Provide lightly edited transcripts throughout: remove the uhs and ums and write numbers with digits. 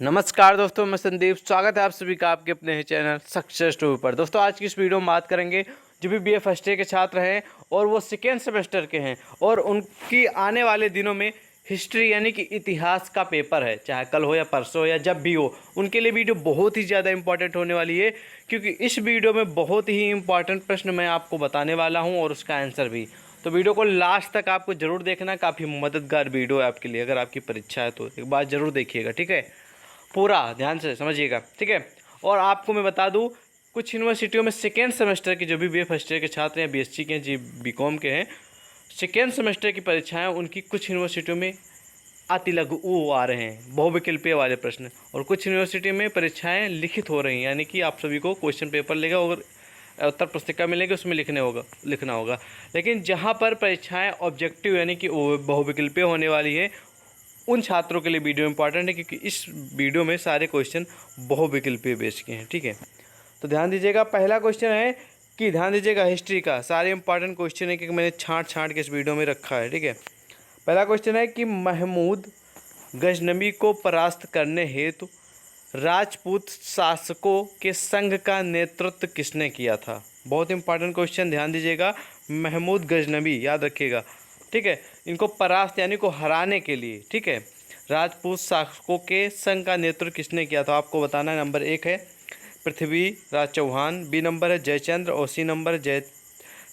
नमस्कार दोस्तों, मैं संदीप। स्वागत है आप सभी का आपके अपने चैनल सक्सेस टू पर। दोस्तों, आज की इस वीडियो में बात करेंगे जो भी बीए फर्स्ट ईयर के छात्र हैं और वो सेकेंड सेमेस्टर के हैं और उनकी आने वाले दिनों में हिस्ट्री यानी कि इतिहास का पेपर है, चाहे कल हो या परसों हो या जब भी हो, उनके लिए वीडियो बहुत ही ज़्यादा इंपॉर्टेंट होने वाली है, क्योंकि इस वीडियो में बहुत ही इंपॉर्टेंट प्रश्न मैं आपको बताने वाला हूँ और उसका आंसर भी। तो वीडियो को लास्ट तक आपको ज़रूर देखना, काफ़ी मददगार वीडियो है आपके लिए। अगर आपकी परीक्षा है तो एक बार ज़रूर देखिएगा, ठीक है। पूरा ध्यान से समझिएगा, ठीक है। और आपको मैं बता दूं, कुछ यूनिवर्सिटियों में सेकेंड सेमेस्टर के जो भी बीए फर्स्ट ईयर के छात्र हैं, बीएससी के हैं, जी बीकॉम के हैं, सेकेंड सेमेस्टर की परीक्षाएं उनकी कुछ यूनिवर्सिटियों में अति लघु आ रहे हैं, बहुविकल्पीय वाले प्रश्न। और कुछ यूनिवर्सिटी में परीक्षाएं लिखित हो रही हैं, यानी कि आप सभी को क्वेश्चन पेपर लेगा और उत्तर पुस्तिका मिलेगी, उसमें लिखना होगा। लेकिन जहाँ पर परीक्षाएं ऑब्जेक्टिव यानी कि बहुविकल्पीय होने वाली है, उन छात्रों के लिए वीडियो इंपॉर्टेंट है, क्योंकि इस वीडियो में सारे क्वेश्चन बहुविकल्पीय बेस के हैं, ठीक है। तो ध्यान दीजिएगा, पहला क्वेश्चन है कि ध्यान दीजिएगा हिस्ट्री का, सारे इंपॉर्टेंट क्वेश्चन है कि मैंने छांट के इस वीडियो में रखा है, ठीक है। पहला क्वेश्चन है कि महमूद गजनबी को परास्त करने हेतु राजपूत शासकों के संघ का नेतृत्व किसने किया था। बहुत इंपॉर्टेंट क्वेश्चन, ध्यान दीजिएगा। महमूद गजनबी याद रखिएगा, ठीक है। इनको परास्त यानी को हराने के लिए, ठीक है, राजपूत शासकों के संघ का नेतृत्व किसने किया था, आपको बताना है। नंबर 1 है पृथ्वीराज चौहान, बी नंबर है जयचंद्र और सी नंबर है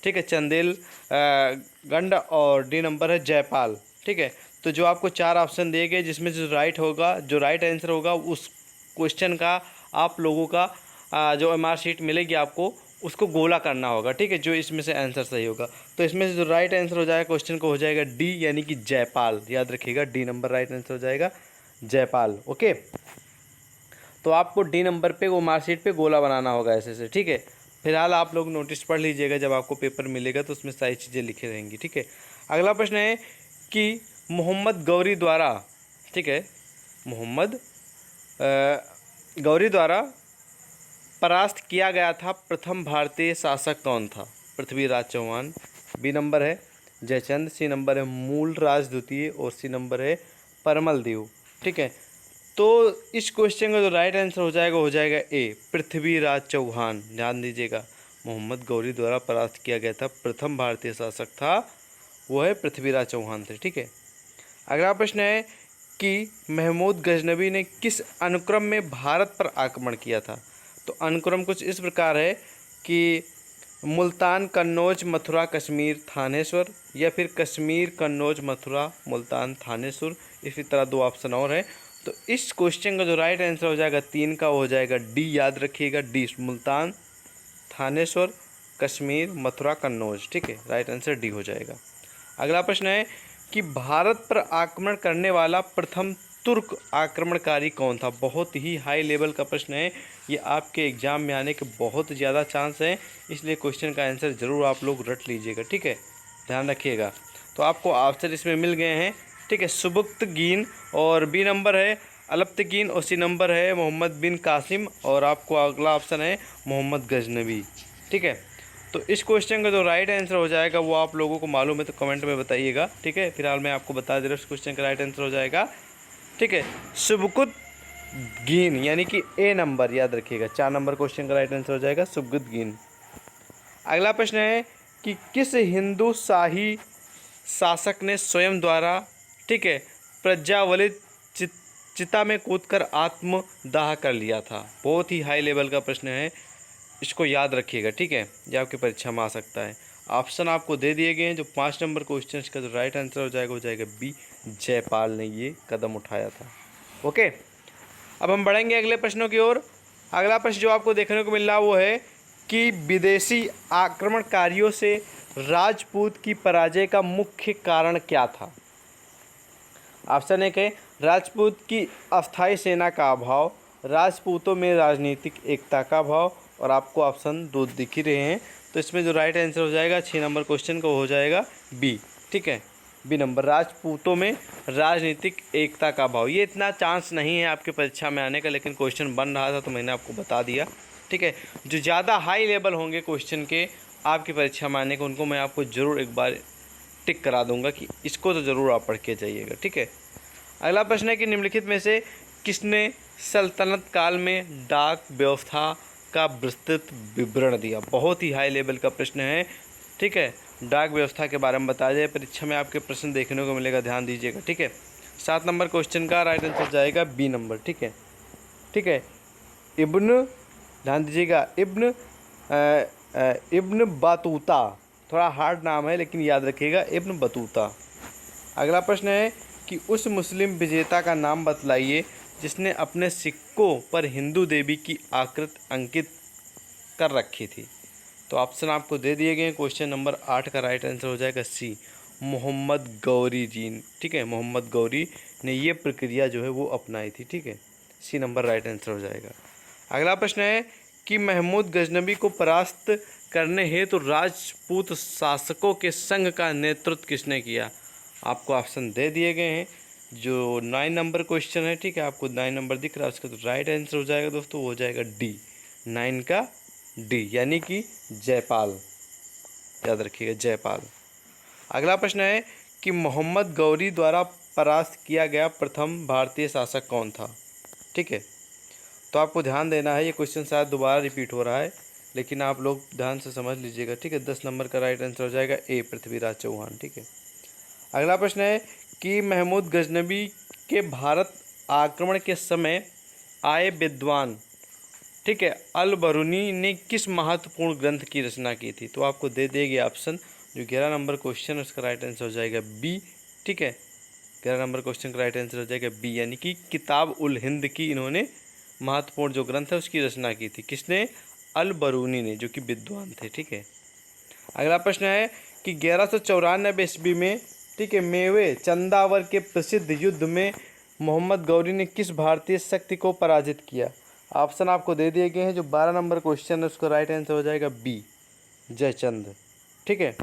ठीक है, चंदेल गंड और डी नंबर है जयपाल, ठीक है। तो जो आपको 4 ऑप्शन दिए गए, जिसमें जो राइट आंसर होगा उस क्वेश्चन का आप लोगों का जो एमआर शीट मिलेगी आपको, उसको गोला करना होगा, ठीक है, जो इसमें से आंसर सही होगा। तो इसमें से जो राइट आंसर हो जाएगा क्वेश्चन को, हो जाएगा डी यानी कि जयपाल। याद रखिएगा, डी नंबर राइट आंसर हो जाएगा जयपाल, ओके। तो आपको डी नंबर पे वो मार्कशीट पे गोला बनाना होगा ऐसे से, ठीक है। फिलहाल आप लोग नोटिस पढ़ लीजिएगा, जब आपको पेपर मिलेगा तो उसमें सारी चीज़ें लिखी रहेंगी, ठीक है। अगला प्रश्न है कि मोहम्मद गौरी द्वारा, ठीक है, मोहम्मद गौरी द्वारा परास्त किया गया था प्रथम भारतीय शासक कौन था। पृथ्वीराज चौहान, बी नंबर है जयचंद, सी नंबर है मूलराज द्वितीय और सी नंबर है परमल देव, ठीक है। तो इस क्वेश्चन का जो राइट आंसर हो जाएगा ए, पृथ्वीराज चौहान। ध्यान दीजिएगा, मोहम्मद गौरी द्वारा परास्त किया गया था प्रथम भारतीय शासक था, वो है पृथ्वीराज चौहान थे, ठीक है। अगला प्रश्न है कि महमूद गजनबी ने किस अनुक्रम में भारत पर आक्रमण किया था। तो अनुक्रम कुछ इस प्रकार है कि मुल्तान, कन्नौज, मथुरा, कश्मीर, थानेश्वर, या फिर कश्मीर, कन्नौज, मथुरा, मुल्तान, थानेश्वर। इसी तरह 2 ऑप्शन और हैं। तो इस क्वेश्चन का जो राइट आंसर हो जाएगा 3 का, हो जाएगा डी। याद रखिएगा, डी, मुल्तान, थानेश्वर, कश्मीर, मथुरा, कन्नौज, ठीक है। राइट आंसर डी हो जाएगा। अगला प्रश्न है कि भारत पर आक्रमण करने वाला प्रथम तुर्क आक्रमणकारी कौन था। बहुत ही हाई लेवल का प्रश्न है ये, आपके एग्जाम में आने के बहुत ज़्यादा चांस हैं, इसलिए क्वेश्चन का आंसर ज़रूर आप लोग रट लीजिएगा, ठीक है, ध्यान रखिएगा। तो आपको आंसर इसमें मिल गए हैं, ठीक है। सुबुक्तगीन और बी नंबर है अलप्तगीन और सी नंबर है मोहम्मद बिन कासिम, और आपको अगला ऑप्शन है मोहम्मद गजनबी, ठीक है। तो इस क्वेश्चन का जो राइट आंसर हो जाएगा वो आप लोगों को मालूम है तो कमेंट में बताइएगा, ठीक है। फिलहाल मैं आपको बता दे रहा हूँ, इस क्वेश्चन का राइट आंसर हो जाएगा, ठीक है, सुबकुत गीन, यानी कि ए नंबर। याद रखिएगा, 4 नंबर क्वेश्चन का राइट आंसर हो जाएगा सुबकुत गीन। अगला प्रश्न है कि किस हिंदू शाही शासक ने स्वयं द्वारा, ठीक है, प्रज्वलित चिता में कूदकर आत्मदाह कर लिया था। बहुत ही हाई लेवल का प्रश्न है, इसको याद रखिएगा, ठीक है, ये आपकी परीक्षा में आ सकता है। ऑप्शन आपको दे दिए गए हैं, जो 5 नंबर क्वेश्चन का जो राइट आंसर हो जाएगा बी, जयपाल ने ये कदम उठाया था, ओके। अब हम बढ़ेंगे अगले प्रश्नों की ओर। अगला प्रश्न जो आपको देखने को मिल रहा वो है कि विदेशी आक्रमणकारियों से राजपूत की पराजय का मुख्य कारण क्या था। ऑप्शन 1 है राजपूत की अस्थायी सेना का अभाव, राजपूतों में राजनीतिक एकता का अभाव, और आपको ऑप्शन 2 दिख ही रहे हैं। तो इसमें जो राइट आंसर हो जाएगा 6 नंबर क्वेश्चन को, हो जाएगा बी, ठीक है, बी नंबर, राजपूतों में राजनीतिक एकता का अभाव। ये इतना चांस नहीं है आपके परीक्षा में आने का, लेकिन क्वेश्चन बन रहा था तो मैंने आपको बता दिया, ठीक है। जो ज़्यादा हाई लेवल होंगे क्वेश्चन के आपकी परीक्षा में आने के, उनको मैं आपको ज़रूर एक बार टिक करा दूंगा कि इसको तो ज़रूर आप पढ़ के जाइएगा, ठीक है। अगला प्रश्न है कि निम्नलिखित में से किसने सल्तनत काल में डाक व्यवस्था का विस्तृत विवरण दिया। बहुत ही हाई लेवल का प्रश्न है, ठीक है। डाक व्यवस्था के बारे में बताया जाए, परीक्षा में आपके प्रश्न देखने को मिलेगा, ध्यान दीजिएगा, ठीक है। 7 नंबर क्वेश्चन का राइट आंसर जाएगा बी नंबर, ठीक है, ठीक है। इब्न, ध्यान दीजिएगा, इब्न बतूता, थोड़ा हार्ड नाम है लेकिन याद रखिएगा, इब्न बतूता। अगला प्रश्न है कि उस मुस्लिम विजेता का नाम बतलाइए जिसने अपने सिक्कों पर हिंदू देवी की आकृति अंकित कर रखी थी। तो ऑप्शन आपको दे दिए गए। क्वेश्चन नंबर 8 का राइट आंसर हो जाएगा सी, मोहम्मद गौरी जी, ठीक है। मोहम्मद गौरी ने ये प्रक्रिया जो है वो अपनाई थी, ठीक है। सी नंबर राइट आंसर हो जाएगा। अगला प्रश्न है कि महमूद गजनबी को परास्त करने हेतु राजपूत शासकों के संघ का नेतृत्व किसने किया। आपको ऑप्शन दे दिए गए हैं। जो 9 नंबर क्वेश्चन है, ठीक है, आपको 9 नंबर दिख रहा है, उसका तो राइट आंसर हो जाएगा दोस्तों, हो जाएगा डी, 9 का डी, यानी कि जयपाल, याद रखिएगा, जयपाल। अगला प्रश्न है कि मोहम्मद गौरी द्वारा परास्त किया गया प्रथम भारतीय शासक कौन था, ठीक है। तो आपको ध्यान देना है, ये क्वेश्चन शायद दोबारा रिपीट हो रहा है, लेकिन आप लोग ध्यान से समझ लीजिएगा, ठीक है। 10 नंबर का राइट आंसर हो जाएगा ए, पृथ्वीराज चौहान, ठीक है। अगला प्रश्न है कि महमूद गजनबी के भारत आक्रमण के समय आए विद्वान, ठीक है, अल बरूनी ने किस महत्वपूर्ण ग्रंथ की रचना की थी। तो आपको दे देगी ऑप्शन, जो 11 नंबर क्वेश्चन है उसका राइट आंसर हो जाएगा बी, ठीक है। 11 नंबर क्वेश्चन का राइट आंसर हो जाएगा बी, यानी कि किताब उल हिंद की इन्होंने महत्वपूर्ण जो ग्रंथ है उसकी रचना की थी। किसने, अल बरूनी ने, जो कि विद्वान थे, ठीक है। अगला प्रश्न है कि 1194 ईस्वी में, ठीक है, मेवे चंदावर के प्रसिद्ध युद्ध में मोहम्मद गौरी ने किस भारतीय शक्ति को पराजित किया। ऑप्शन आपको दे दिए गए हैं। जो 12 नंबर क्वेश्चन है उसका राइट आंसर हो जाएगा बी, जयचंद, ठीक है।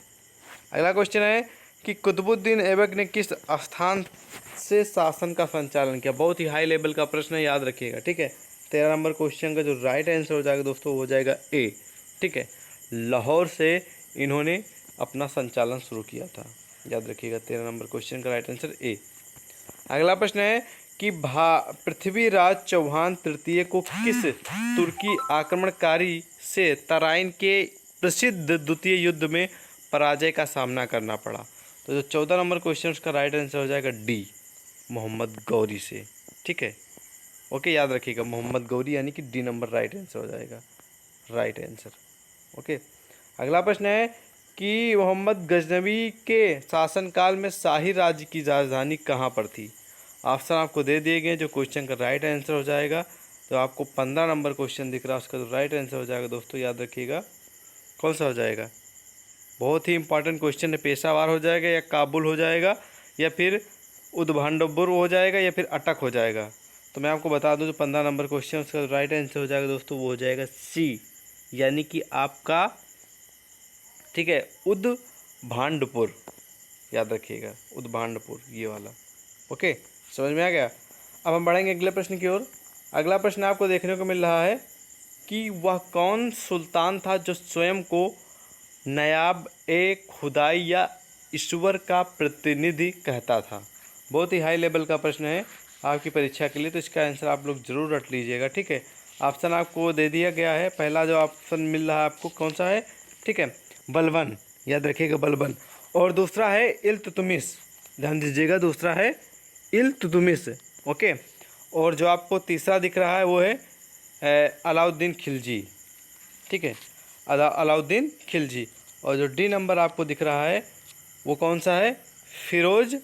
अगला क्वेश्चन है कि कुतुबुद्दीन ऐबक ने किस स्थान से शासन का संचालन किया। बहुत ही हाई लेवल का प्रश्न है, याद रखिएगा, ठीक है। 13 नंबर क्वेश्चन का जो राइट आंसर हो जाएगा दोस्तों हो जाएगा ए, ठीक है। लाहौर से इन्होंने अपना संचालन शुरू किया था, याद रखिएगा। 13 नंबर क्वेश्चन का राइट आंसर ए। अगला प्रश्न है कि पृथ्वीराज चौहान तृतीय को किस तुर्की आक्रमणकारी से तराइन के प्रसिद्ध द्वितीय युद्ध में पराजय का सामना करना पड़ा। तो जो 14 नंबर क्वेश्चन उसका राइट आंसर हो जाएगा डी, मोहम्मद गौरी से, ठीक है। ओके, याद रखिएगा, मोहम्मद गौरी, यानी कि डी नंबर राइट आंसर हो जाएगा, राइट आंसर, ओके। अगला प्रश्न है कि मोहम्मद गजनबी के शासनकाल में शाही राज्य की राजधानी कहाँ पर थी। ऑप्शन आपको दे दिए गए। जो क्वेश्चन का राइट आंसर हो जाएगा, तो आपको 15 नंबर क्वेश्चन दिख रहा है, उसका तो राइट आंसर हो जाएगा दोस्तों, याद रखिएगा, कौन सा हो जाएगा। बहुत ही इंपॉर्टेंट क्वेश्चन है, पेशावर हो जाएगा या काबुल हो जाएगा या फिर उदभांडोपुर हो जाएगा या फिर अटक हो जाएगा। तो मैं आपको बता दूं, जो 15 नंबर क्वेश्चन उसका राइट आंसर हो जाएगा दोस्तों, वो हो जाएगा सी, यानी कि आपका, ठीक है, उदभांडपुर, याद रखिएगा, उदभांडपुर, ये वाला, ओके, समझ में आ गया। अब हम बढ़ेंगे अगले प्रश्न की ओर। अगला प्रश्न आपको देखने को मिल रहा है कि वह कौन सुल्तान था जो स्वयं को नायाब ए खुदाई या ईश्वर का प्रतिनिधि कहता था। बहुत ही हाई लेवल का प्रश्न है आपकी परीक्षा के लिए, तो इसका आंसर आप लोग जरूर रट लीजिएगा, ठीक है। ऑप्शन आपको दे दिया गया है। पहला जो ऑप्शन मिल रहा है आपको कौन सा है, ठीक है, बलबन, याद रखिएगा, बलबन। और दूसरा है इल्तुतमिश, ध्यान दीजिएगा, दूसरा है इल्तुतमिश, ओके। और जो आपको तीसरा दिख रहा है वो है अलाउद्दीन खिलजी, ठीक है, अलाउद्दीन खिलजी। और जो डी नंबर आपको दिख रहा है वो कौन सा है, फिरोज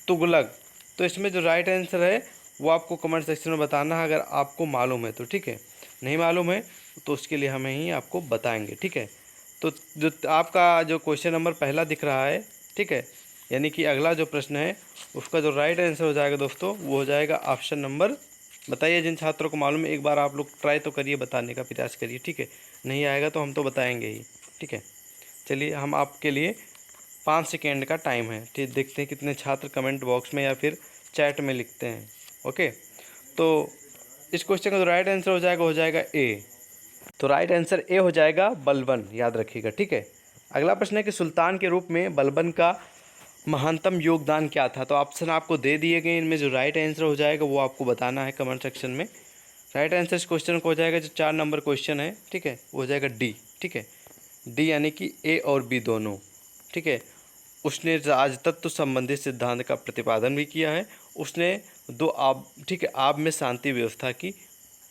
तुगलक। तो इसमें जो राइट आंसर है वो आपको कमेंट सेक्शन में बताना है, अगर आपको मालूम है तो, ठीक है। नहीं मालूम है तो उसके लिए हमें ही आपको बताएंगे, ठीक है। तो जो आपका जो क्वेश्चन नंबर पहला दिख रहा है, ठीक है, यानी कि अगला जो प्रश्न है उसका जो राइट आंसर हो जाएगा दोस्तों, वो हो जाएगा ऑप्शन नंबर, बताइए जिन छात्रों को मालूम है, एक बार आप लोग ट्राई तो करिए, बताने का प्रयास करिए, ठीक है। नहीं आएगा तो हम तो बताएंगे ही, ठीक है। चलिए, हम आपके लिए 5 सेकेंड का टाइम है, ठीक, देखते हैं कितने छात्र कमेंट बॉक्स में या फिर चैट में लिखते हैं, ओके। तो इस क्वेश्चन का जो राइट आंसर हो जाएगा ए। तो राइट आंसर ए हो जाएगा बलबन, याद रखिएगा, ठीक है। अगला प्रश्न है कि सुल्तान के रूप में बलबन का महानतम योगदान क्या था। तो ऑप्शन आपको दे दिए गए, इनमें जो राइट आंसर हो जाएगा वो आपको बताना है कमेंट सेक्शन में। राइट आंसर इस क्वेश्चन को हो जाएगा, जो 4 नंबर क्वेश्चन है, ठीक है, वो हो जाएगा डी। ठीक है, डी यानी कि ए और बी दोनों। ठीक है, उसने राजतत्व संबंधी सिद्धांत का प्रतिपादन भी किया है। उसने दो आब, ठीक है, आब में शांति व्यवस्था की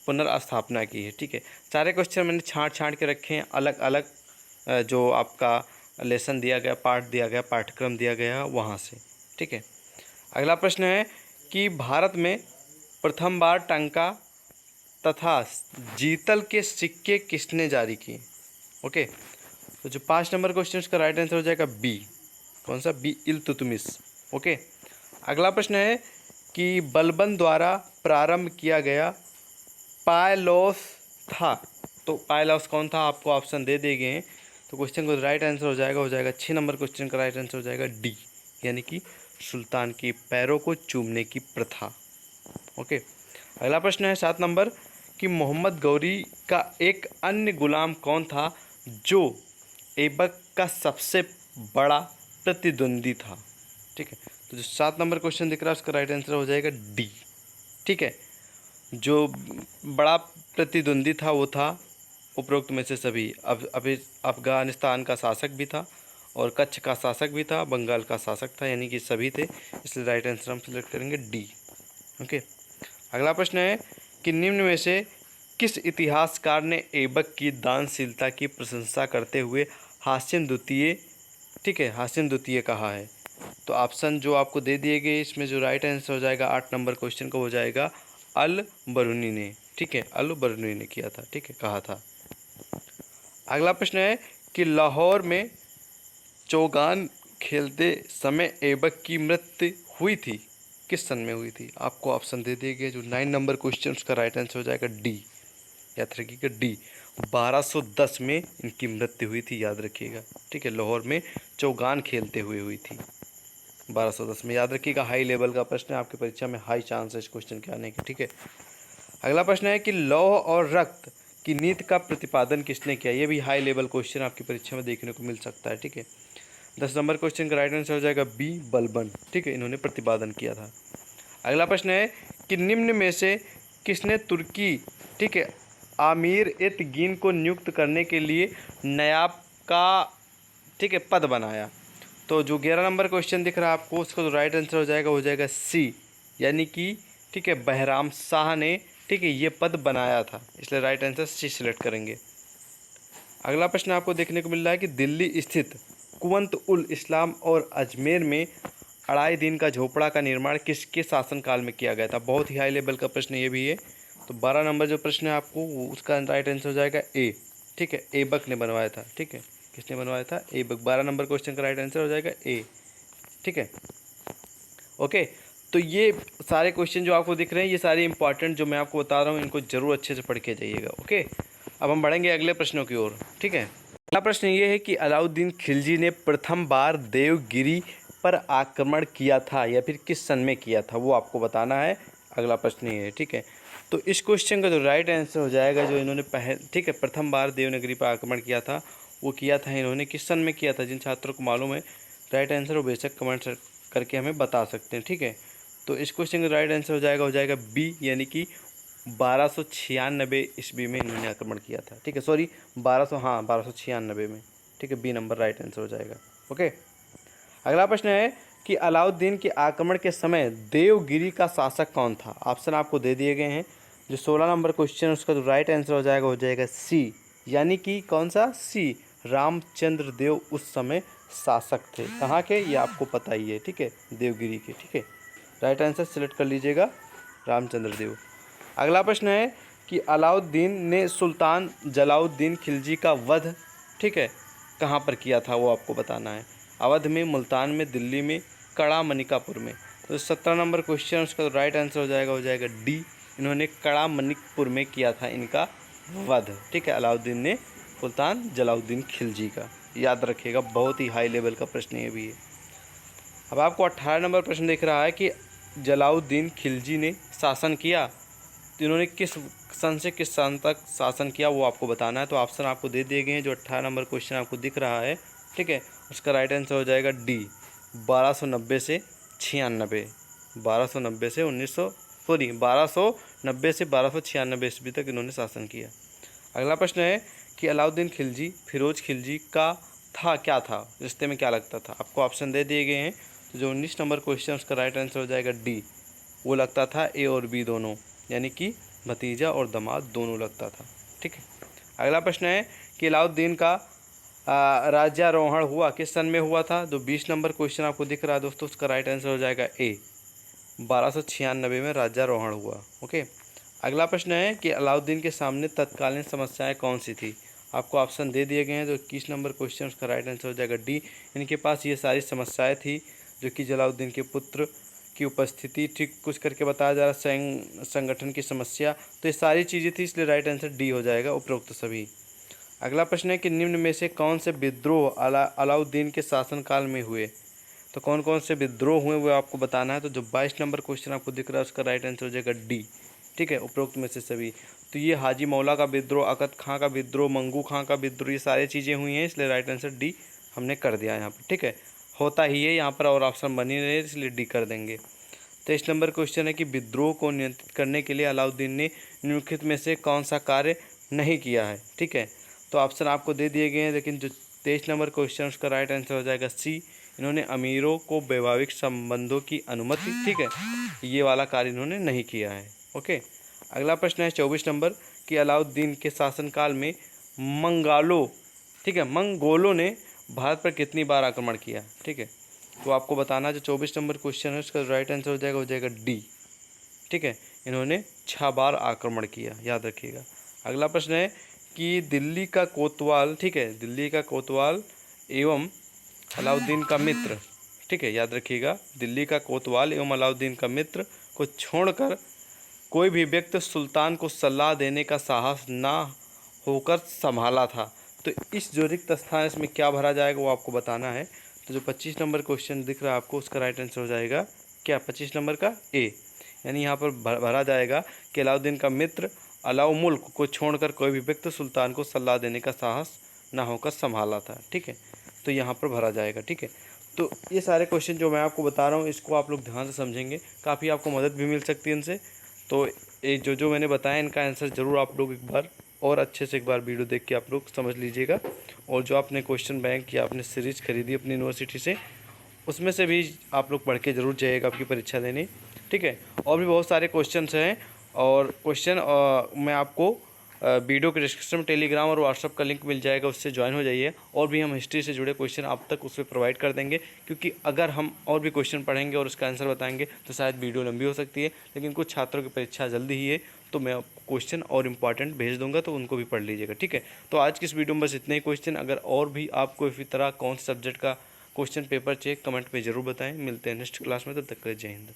पुनर्स्थापना की है। ठीक है, सारे क्वेश्चन मैंने छांट छांट के रखे हैं, अलग अलग जो आपका लेसन दिया गया, पाठ दिया गया, पाठ्यक्रम दिया गया वहाँ से। ठीक है, अगला प्रश्न है कि भारत में प्रथम बार टंका तथा जीतल के सिक्के किसने जारी किए। ओके, तो जो 5 नंबर क्वेश्चन उसका राइट आंसर हो जाएगा बी। कौन सा? बी, इल्तुतमिश। ओके, अगला प्रश्न है कि बलबन द्वारा प्रारंभ किया गया पायलॉस था, तो पायलॉस कौन था? आपको ऑप्शन दे दिए गए हैं, तो क्वेश्चन को राइट आंसर हो जाएगा 6 नंबर क्वेश्चन का राइट आंसर हो जाएगा डी, यानी कि सुल्तान के पैरों को चूमने की प्रथा। ओके, अगला प्रश्न है 7 नंबर कि मोहम्मद गौरी का एक अन्य गुलाम कौन था जो ऐबक का सबसे बड़ा प्रतिद्वंदी था। ठीक है, तो जो 7 नंबर क्वेश्चन दिख रहा है उसका राइट आंसर हो जाएगा डी। ठीक है, जो बड़ा प्रतिद्वंदी था वो था उपरोक्त में से सभी। अब अभी अफगानिस्तान का शासक भी था और कच्छ का शासक भी था, बंगाल का शासक था, यानी कि सभी थे, इसलिए राइट आंसर हम सिलेक्ट करेंगे डी। ओके, अगला प्रश्न है कि निम्न में से किस इतिहासकार ने ऐबक की दानशीलता की प्रशंसा करते हुए हाशिम द्वितीय, ठीक है, हाशिम द्वितीय कहा है। तो ऑप्शन जो आपको दे दिए गए, इसमें जो राइट आंसर हो जाएगा 8 नंबर क्वेश्चन का हो जाएगा अल बरूनी ने। ठीक है, अल बरूनी ने किया था, ठीक है, कहा था। अगला प्रश्न है कि लाहौर में चौगान खेलते समय ऐबक की मृत्यु हुई थी, किस सन में हुई थी? आपको ऑप्शन दे दिए गए, जो 9 नंबर क्वेश्चन उसका राइट आंसर हो जाएगा डी, याद रखिएगा डी। 1210 में इनकी मृत्यु हुई थी, याद रखिएगा। ठीक है, लाहौर में चौगान खेलते हुए हुई थी 1210 में, याद रखिएगा। हाई लेवल का प्रश्न है, आपकी परीक्षा में हाई चांस है इस क्वेश्चन के आने के। ठीक है, अगला प्रश्न है कि लौह और रक्त की नीति का प्रतिपादन किसने किया? ये भी हाई लेवल क्वेश्चन आपकी परीक्षा में देखने को मिल सकता है। ठीक है, 10 नंबर क्वेश्चन का राइट आंसर हो जाएगा बी, बलबन। ठीक है, इन्होंने प्रतिपादन किया था। अगला प्रश्न है कि निम्न में से किसने तुर्की, ठीक है, आमिर एत गीन को नियुक्त करने के लिए नायाब का, ठीक है, पद बनाया? तो जो 11 नंबर क्वेश्चन दिख रहा है आपको, उसका जो राइट आंसर हो जाएगा सी, यानी कि, ठीक है, बहराम शाह ने, ठीक है, ये पद बनाया था, इसलिए राइट आंसर सी सिलेक्ट करेंगे। अगला प्रश्न आपको देखने को मिल रहा है कि दिल्ली स्थित कुवंत उल इस्लाम और अजमेर में अढ़ाई दिन का झोपड़ा का निर्माण किसके शासनकाल में किया गया था? बहुत ही हाई लेवल का प्रश्न ये भी है। तो 12 नंबर जो प्रश्न है आपको, उसका राइट आंसर हो जाएगा ए। ठीक है, ऐबक ने बनवाया था। ठीक है, किसने बनवाया था? ऐबक। 12 नंबर क्वेश्चन का राइट आंसर हो जाएगा ए। ठीक है, ओके, तो ये सारे क्वेश्चन जो आपको दिख रहे हैं, ये सारे इंपॉर्टेंट जो मैं आपको बता रहा हूँ, इनको जरूर अच्छे से पढ़ के जाइएगा। ओके, अब हम बढ़ेंगे अगले प्रश्नों की ओर। ठीक है, अगला प्रश्न ये है कि अलाउद्दीन खिलजी ने प्रथम बार देवगिरी पर आक्रमण किया था या फिर किस सन में किया था, वो आपको बताना है। अगला प्रश्न ये है। ठीक है, तो इस क्वेश्चन का जो राइट आंसर हो जाएगा, जो इन्होंने ठीक है, प्रथम बार देवगिरी पर आक्रमण किया था, वो किया था इन्होंने किस सन में किया था? जिन छात्रों को मालूम है राइट आंसर, वो बेशक कमेंट करके हमें बता सकते हैं। ठीक है, तो इस क्वेश्चन का राइट आंसर हो जाएगा बी, यानी कि 1296 ईस्वी में इन्होंने आक्रमण किया था। ठीक है, सॉरी 1296 में। ठीक है, बी नंबर राइट आंसर हो जाएगा। ओके, अगला प्रश्न है कि अलाउद्दीन के आक्रमण के समय देवगिरी का शासक कौन था? ऑप्शन आपको दे दिए गए हैं। जो 16 नंबर क्वेश्चन, उसका जो राइट आंसर हो जाएगा सी, यानी कि कौन सा? सी, रामचंद्र देव उस समय शासक थे। कहाँ के? ये आपको पता ही है। ठीक है, देवगिरी के। ठीक है, राइट आंसर सिलेक्ट कर लीजिएगा, रामचंद्र देव। अगला प्रश्न है कि अलाउद्दीन ने सुल्तान जलालुद्दीन खिलजी का वध, ठीक है, कहाँ पर किया था, वो आपको बताना है। अवध में, मुल्तान में, दिल्ली में, कड़ा मनिकापुर में। तो 17 नंबर क्वेश्चन, उसका राइट आंसर हो जाएगा डी। इन्होंने कड़ा मनिकपुर में किया था इनका वध। ठीक है, अलाउद्दीन ने सुल्तान जलालुद्दीन खिलजी का, याद रखिएगा, बहुत ही हाई लेवल का प्रश्न ये भी है। अब आपको 18 नंबर प्रश्न दिख रहा है कि जलालुद्दीन खिलजी ने शासन किया, तो इन्होंने किस सन से किस सन तक शासन किया, वो आपको बताना है। तो ऑप्शन आपको दे दिए गए हैं। जो 18 नंबर क्वेश्चन आपको दिख रहा है, ठीक है, उसका राइट आंसर हो जाएगा डी, 1290 से 96, 1290 से सॉरी 1290 से 1296 ईस्वी तक इन्होंने शासन किया। अगला प्रश्न है कि अलाउद्दीन खिलजी फिरोज खिलजी का था क्या था, रिश्ते में क्या लगता था। आपको ऑप्शन दे दिए गए हैं, तो जो 19 नंबर क्वेश्चन उसका राइट आंसर हो जाएगा डी। वो लगता था ए और बी दोनों, यानी कि भतीजा और दामाद दोनों लगता था। ठीक है। अगला प्रश्न है कि अलाउद्दीन का राज्यारोहण हुआ किस सन में हुआ था। जो 20 नंबर क्वेश्चन आपको दिख रहा है दोस्तों, उसका राइट आंसर हो जाएगा ए, 1296 में राज्यारोहण हुआ। ओके। अगला प्रश्न है कि अलाउद्दीन के सामने तत्कालीन समस्याएं कौन सी थी। आपको ऑप्शन दे दिए गए हैं, जो 21 नंबर क्वेश्चन उसका राइट आंसर हो जाएगा डी। इनके पास ये सारी समस्याएं थी जो कि जलालुद्दीन के पुत्र की उपस्थिति, ठीक कुछ करके बताया जा रहा है, संगठन की समस्या, तो ये सारी चीज़ें थी, इसलिए राइट आंसर डी हो जाएगा, उपरोक्त सभी। अगला प्रश्न है कि निम्न में से कौन से विद्रोह अलाउद्दीन के शासनकाल में हुए। तो कौन कौन से विद्रोह हुए वो आपको बताना है। तो जो 22 नंबर क्वेश्चन आपको दिख रहा है उसका राइट आंसर हो जाएगा डी। ठीक है, उपरोक्त में से सभी। तो ये हाजी मौला का विद्रोह, अकद खां का विद्रोह, मंगू खां का विद्रोह, ये सारी चीज़ें हुई हैं, इसलिए राइट आंसर डी हमने कर दिया यहाँ पर। ठीक है, होता ही है यहाँ पर और ऑप्शन बनी रहे, इसलिए डी कर देंगे। 23 नंबर क्वेश्चन है कि विद्रोह को नियंत्रित करने के लिए अलाउद्दीन ने निम्नलिखित में से कौन सा कार्य नहीं किया है। ठीक है, तो ऑप्शन आपको दे दिए गए हैं, लेकिन जो 23 नंबर क्वेश्चन उसका राइट आंसर हो जाएगा सी। इन्होंने अमीरों को वैवाहिक संबंधों की अनुमति, ठीक है, ये वाला कार्य इन्होंने नहीं किया है। ओके। अगला प्रश्न है 24 नंबर कि अलाउद्दीन के शासनकाल में मंगोलों ने भारत पर कितनी बार आक्रमण किया। ठीक है, तो आपको बताना, जो 24 नंबर क्वेश्चन है उसका राइट आंसर हो जाएगा डी। ठीक है, इन्होंने 6 बार आक्रमण किया, याद रखिएगा। अगला प्रश्न है कि दिल्ली का कोतवाल, ठीक है, दिल्ली का कोतवाल एवं अलाउद्दीन का मित्र, ठीक है, याद रखिएगा, दिल्ली का कोतवाल एवं अलाउद्दीन का मित्र को छोड़कर कोई भी व्यक्ति सुल्तान को सलाह देने का साहस ना होकर संभाला था। तो इस जो रिक्त स्थान है इसमें क्या भरा जाएगा वो आपको बताना है। तो जो 25 नंबर क्वेश्चन दिख रहा है आपको, उसका राइट आंसर हो जाएगा क्या, 25 नंबर का ए। यानी यहाँ पर भरा जाएगा कि अलाउद्दीन का मित्र अलाउ मुल्क को छोड़कर कोई भी व्यक्ति सुल्तान को सलाह देने का साहस ना होकर संभाला था। ठीक है, तो यहाँ पर भरा जाएगा। ठीक है, तो ये सारे क्वेश्चन जो मैं आपको बता रहा हूँ इसको आप लोग ध्यान से समझेंगे, काफ़ी आपको मदद भी मिल सकती है इनसे। तो ये जो मैंने बताया इनका आंसर ज़रूर आप लोग एक बार और अच्छे से एक बार वीडियो देख के आप लोग समझ लीजिएगा। और जो आपने क्वेश्चन बैंक या आपने सीरीज खरीदी अपनी यूनिवर्सिटी से, उसमें से भी आप लोग पढ़ के ज़रूर जाइएगा आपकी परीक्षा देने। ठीक है, और भी बहुत सारे क्वेश्चन हैं, और क्वेश्चन मैं आपको वीडियो के डिस्क्रिप्शन में टेलीग्राम और व्हाट्सअप का लिंक मिल जाएगा, उससे ज्वाइन हो जाइए। और भी हम हिस्ट्री से जुड़े क्वेश्चन आप तक उस पर प्रोवाइड कर देंगे, क्योंकि अगर हम और भी क्वेश्चन पढ़ेंगे और उसका आंसर बताएंगे तो शायद वीडियो लंबी हो सकती है, लेकिन कुछ छात्रों की परीक्षा जल्दी ही है, तो मैं क्वेश्चन और इम्पॉर्टेंट भेज दूंगा, तो उनको भी पढ़ लीजिएगा। ठीक है, तो आज की इस वीडियो में बस इतने ही क्वेश्चन। अगर और भी आपको इसी तरह कौन से सब्जेक्ट का क्वेश्चन पेपर चाहिए कमेंट में ज़रूर बताएं। मिलते हैं नेक्स्ट क्लास में, तब तक के लिए जय हिंद।